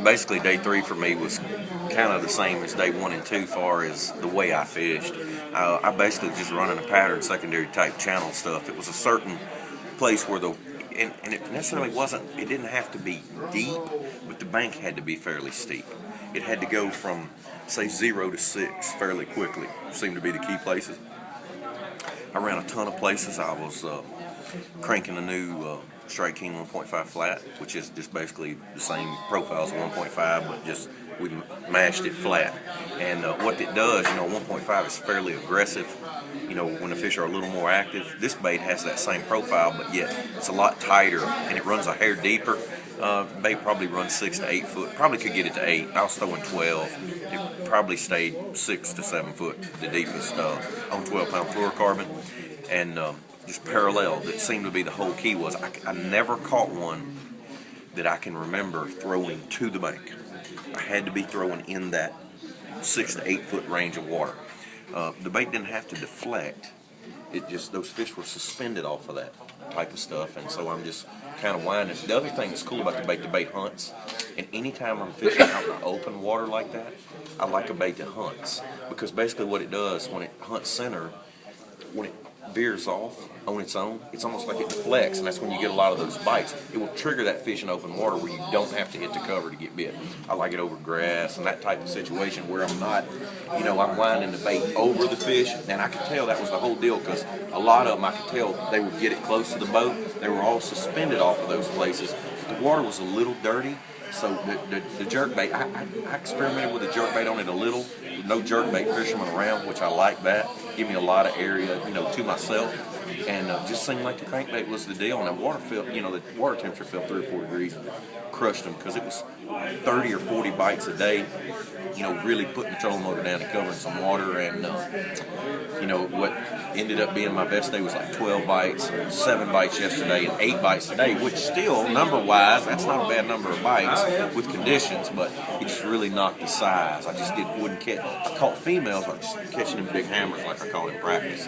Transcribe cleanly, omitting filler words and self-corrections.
Basically day three for me was kind of the same as day one and two, far as the way I fished. I basically just running a pattern secondary type channel stuff. It was a certain place where and it necessarily wasn't, it didn't have to be deep, but the bank had to be fairly steep. It had to go from, say, 0 to 6 fairly quickly, seemed to be the key places. I ran a ton of places. I was cranking a new Strike King 1.5 flat, which is just basically the same profile as 1.5, but just we mashed it flat. And what it does, 1.5 is fairly aggressive. When the fish are a little more active. This bait has that same profile, but yet it's a lot tighter and it runs a hair deeper. Bait probably runs 6 to 8 foot. Probably could get it to 8. I was throwing 12. It probably stayed 6 to 7 foot, the deepest on 12-pound fluorocarbon, and just parallel. That seemed to be the whole key. Was I never caught one that I can remember throwing to the bank. I had to be throwing in that 6 to 8 foot range of water. The bait didn't have to deflect. It just, those fish were suspended off of that type of stuff, and so I'm just kind of winding. The other thing that's cool about the bait hunts, and anytime I'm fishing out in open water like that, I like a bait that hunts, because basically what it does when it hunts center, when it veers off on its own, it's almost like it deflects, and that's when you get a lot of those bites. It will trigger that fish in open water where you don't have to hit the cover to get bit. I like it over grass and that type of situation where I'm not, I'm winding the bait over the fish, and I could tell that was the whole deal, because a lot of them I could tell they would get it close to the boat. They were all suspended off of those places. The water was a little dirty, so the jerk bait, I experimented with the jerk bait on it a little, with no jerk bait fishermen around, which I like that. Give me a lot of area, to myself. And just seemed like the crankbait was the deal. And the water fell, the water temperature fell 3 or 4 degrees, crushed them, because it was 30 or 40 bites a day. Really putting the trolling motor down and covering some water. And what ended up being my best day was like 12 bites, 7 bites yesterday, and 8 bites today. Which still, number-wise, that's not a bad number of bites with conditions, but it just really knocked the size. I just wouldn't catch. I caught females, but just catching them big hammers like I caught in practice.